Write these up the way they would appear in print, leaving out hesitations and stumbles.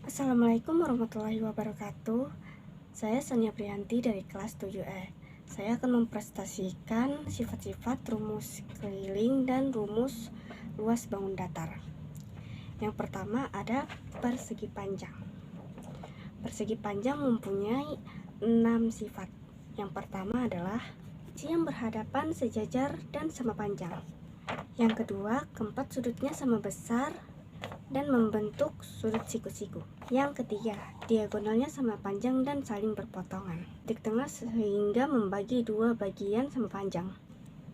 Assalamualaikum warahmatullahi wabarakatuh. Saya Sania Priyanti dari kelas 7E. Saya akan mempresentasikan sifat-sifat rumus keliling dan rumus luas bangun datar. Yang pertama ada persegi panjang. Persegi panjang mempunyai 6 sifat. Yang pertama adalah sisi yang berhadapan sejajar dan sama panjang. Yang kedua, keempat sudutnya sama besar dan membentuk sudut siku-siku. Yang ketiga, diagonalnya sama panjang dan saling berpotongan. Titik tengah sehingga membagi dua bagian sama panjang.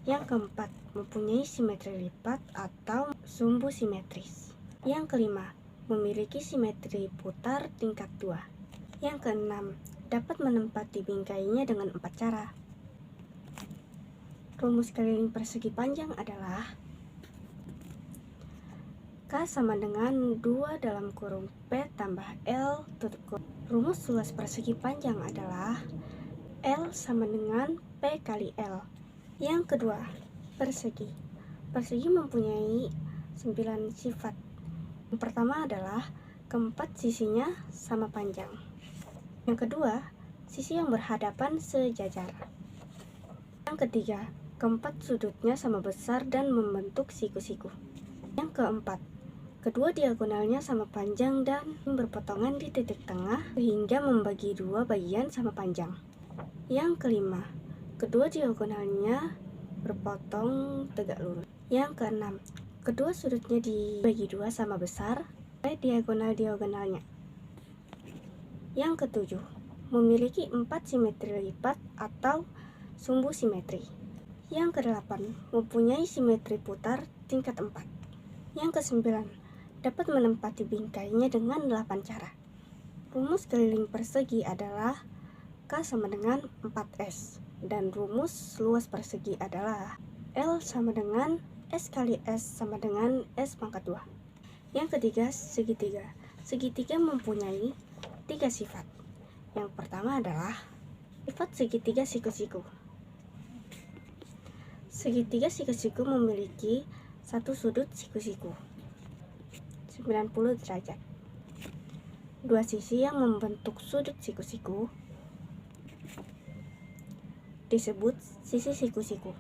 Yang keempat, mempunyai simetri lipat atau sumbu simetris. Yang kelima, memiliki simetri putar tingkat 2. Yang keenam, dapat menempati bingkainya dengan 4 cara. Rumus keliling persegi panjang adalah K sama dengan 2 dalam kurung P tambah L tutup kurung. Rumus luas persegi panjang adalah L sama dengan P kali L. Yang kedua, persegi. Persegi mempunyai 9 sifat. Yang pertama adalah keempat sisinya sama panjang. Yang kedua, sisi yang berhadapan sejajar. Yang ketiga, keempat sudutnya sama besar dan membentuk siku-siku. Yang keempat, kedua diagonalnya sama panjang dan berpotongan di titik tengah sehingga membagi dua bagian sama panjang. Yang kelima, kedua diagonalnya berpotong tegak lurus. Yang keenam, kedua sudutnya dibagi dua sama besar oleh diagonal-diagonalnya. Yang ketujuh, memiliki 4 simetri lipat atau sumbu simetri. Yang kedelapan, mempunyai simetri putar tingkat 4. Yang kesembilan, dapat menempati bingkainya dengan 8 cara. Rumus keliling persegi adalah K sama dengan 4S dan rumus luas persegi adalah L sama dengan S kali S sama dengan S pangkat 2. Yang ketiga, segitiga. Segitiga mempunyai 3 sifat. Yang pertama adalah sifat segitiga siku-siku. Segitiga siku-siku memiliki satu sudut siku-siku 90 derajat. Dua sisi yang membentuk sudut siku-siku disebut sisi siku-siku.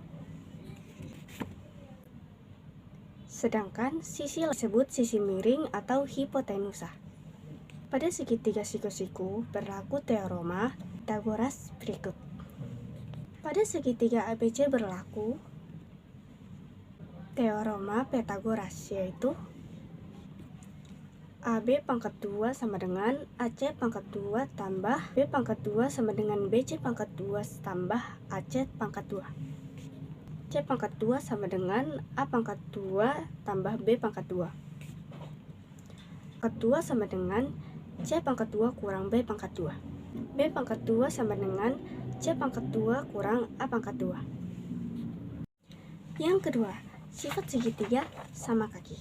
Sedangkan sisi disebut sisi miring atau hipotenusa. Pada segitiga siku-siku berlaku teorema Pythagoras berikut. Pada segitiga ABC berlaku teorema Pythagoras, yaitu AB pangkat 2 sama dengan AC pangkat 2 tambah B pangkat 2 sama dengan BC pangkat 2 tambah AC pangkat 2. C pangkat 2 sama dengan A pangkat 2 tambah B pangkat 2. Pangkat 2 sama dengan C pangkat 2 kurang B pangkat 2. B pangkat 2 sama dengan C pangkat 2 kurang A pangkat 2. Yang kedua, sifat segitiga sama kaki.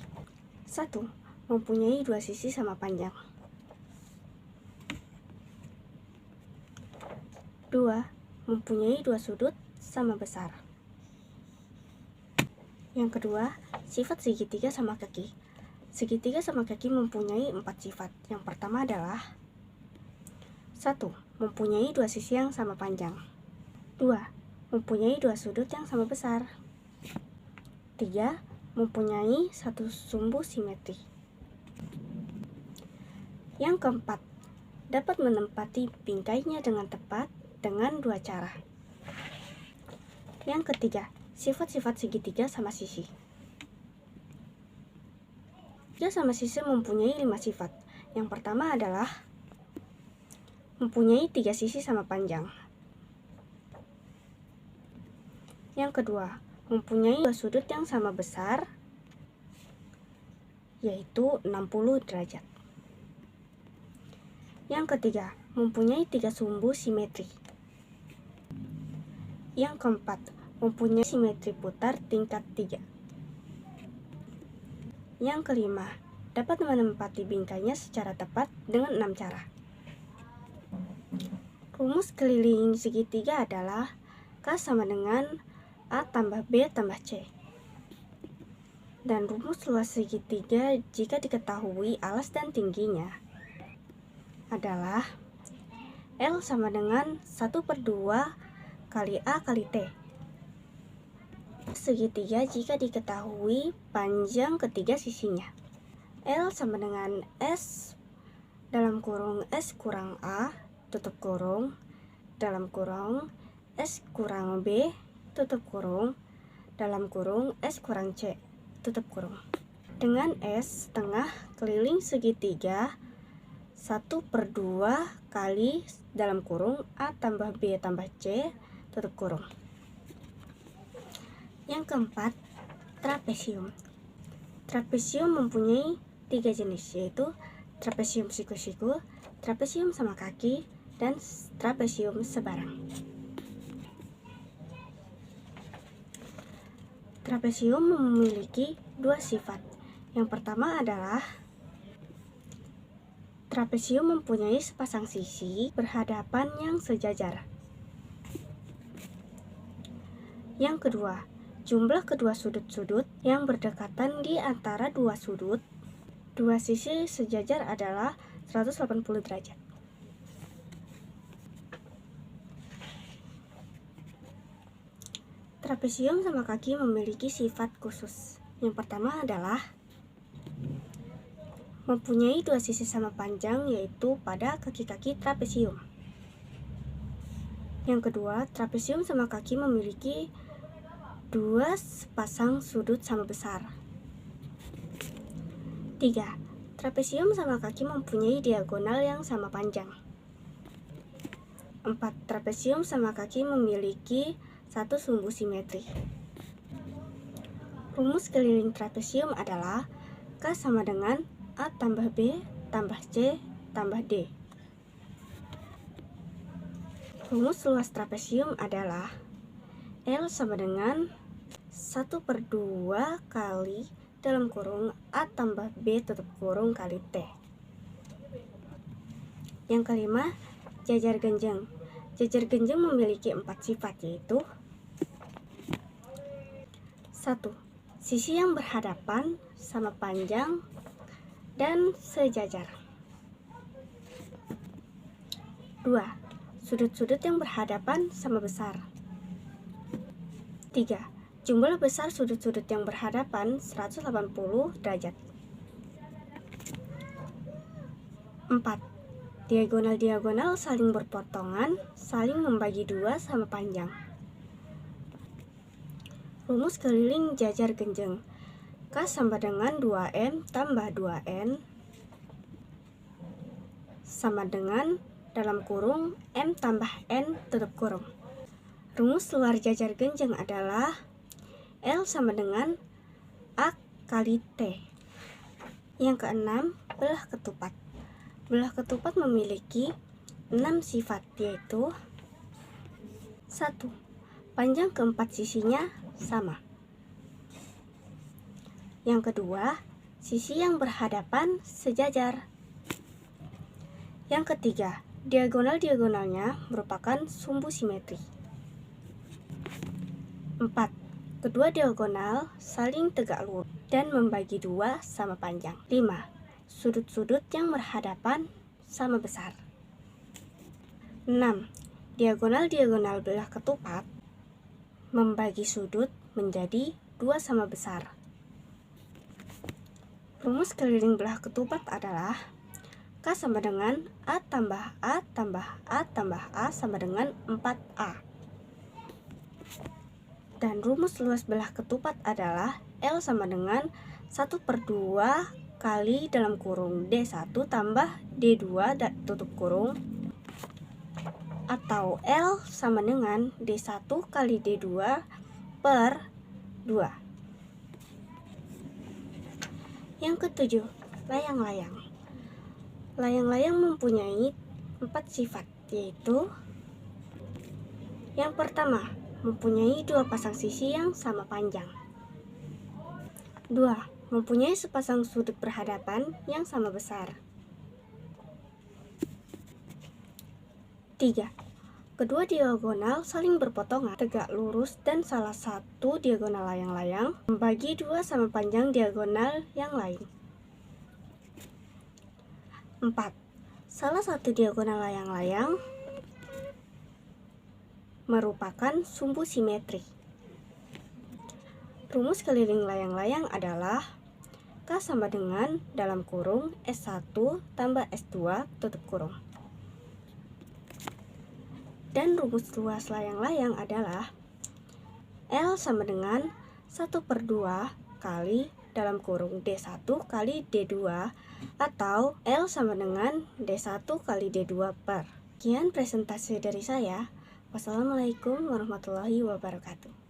1. Mempunyai dua sisi sama panjang. 2. Mempunyai dua sudut sama besar. Yang kedua, sifat segitiga sama kaki. Segitiga sama kaki mempunyai 4 sifat. Yang pertama adalah 1. Mempunyai dua sisi yang sama panjang. 2. Mempunyai dua sudut yang sama besar. 3. Mempunyai satu sumbu simetri. Yang keempat, dapat menempati bingkainya dengan tepat dengan 2 cara. Yang ketiga, sifat-sifat segitiga sama sisi. Segitiga sama sisi mempunyai 5 sifat. Yang pertama adalah mempunyai 3 sisi sama panjang. Yang kedua, mempunyai dua sudut yang sama besar, yaitu 60 derajat. Yang ketiga, mempunyai 3 sumbu simetri. Yang keempat, mempunyai simetri putar tingkat 3. Yang kelima, dapat menempati bingkainya secara tepat dengan 6 cara. Rumus keliling segitiga adalah K sama dengan A tambah B tambah C. Dan rumus luas segitiga jika diketahui alas dan tingginya adalah L sama dengan 1/2 kali A kali T. Segitiga jika diketahui panjang ketiga sisinya. L sama dengan S dalam kurung S kurang A tutup kurung dalam kurung S kurang B tutup kurung dalam kurung S kurang C tutup kurung. Dengan S setengah keliling segitiga 1/2 kali dalam kurung A tambah B tambah C tutup kurung. Yang keempat, trapesium. Trapesium mempunyai 3 jenis, yaitu trapesium siku-siku, trapesium sama kaki, dan trapesium sebarang. Trapesium memiliki 2 sifat. Yang pertama adalah trapesium mempunyai sepasang sisi berhadapan yang sejajar. Yang kedua, jumlah kedua sudut-sudut yang berdekatan di antara dua sudut, dua sisi sejajar adalah 180 derajat. Trapesium sama kaki memiliki sifat khusus. Yang pertama adalah mempunyai dua sisi sama panjang, yaitu pada kaki-kaki trapesium. Yang kedua, trapesium sama kaki memiliki dua sepasang sudut sama besar. 3. Trapesium sama kaki mempunyai diagonal yang sama panjang. 4. Trapesium sama kaki memiliki satu sumbu simetri. Rumus keliling trapesium adalah K sama dengan A tambah B tambah C tambah D. Rumus luas trapesium adalah L sama dengan 1/2 kali dalam kurung A tambah B tutup kurung kali T. Yang kelima, jajar genjang. Jajar genjang memiliki 4 sifat, yaitu 1. Sisi yang berhadapan sama panjang dan sejajar. 2. Sudut-sudut yang berhadapan sama besar. 3. Jumlah besar sudut-sudut yang berhadapan 180 derajat. 4. Diagonal-diagonal saling berpotongan, saling membagi dua sama panjang. Rumus keliling jajar genjang. K sama dengan 2N tambah 2N sama dengan dalam kurung M tambah N tutup kurung. Rumus luar jajar genjang adalah L sama dengan A kali T. Yang keenam, belah ketupat. Belah ketupat memiliki 6 sifat, yaitu 1. Panjang keempat sisinya sama. Yang kedua, sisi yang berhadapan sejajar. Yang ketiga, diagonal-diagonalnya merupakan sumbu simetri. 4. Kedua diagonal saling tegak lurus dan membagi dua sama panjang. 5. Sudut-sudut yang berhadapan sama besar. 6. Diagonal-diagonal belah ketupat membagi sudut menjadi dua sama besar. Rumus keliling belah ketupat adalah K sama dengan A tambah A tambah A tambah A sama dengan 4A. Dan rumus luas belah ketupat adalah L sama dengan 1/2 kali dalam kurung D1 tambah D2 tutup kurung, atau L sama dengan D1 kali D2 per 2. Yang ketujuh, layang-layang. Layang-layang mempunyai 4 sifat, yaitu yang pertama, mempunyai dua pasang sisi yang sama panjang. 2. Mempunyai sepasang sudut berhadapan yang sama besar. 3. Kedua diagonal saling berpotongan tegak lurus dan salah satu diagonal layang-layang membagi dua sama panjang diagonal yang lain. 4. Salah satu diagonal layang-layang merupakan sumbu simetri. Rumus keliling layang-layang adalah K sama dengan dalam kurung S1 tambah S2 tutup kurung. Dan rumus luas layang-layang adalah L sama dengan 1/2 kali dalam kurung D1 kali D2 atau L sama dengan D1 kali D2 per. Sekian presentasi dari saya. Wassalamualaikum warahmatullahi wabarakatuh.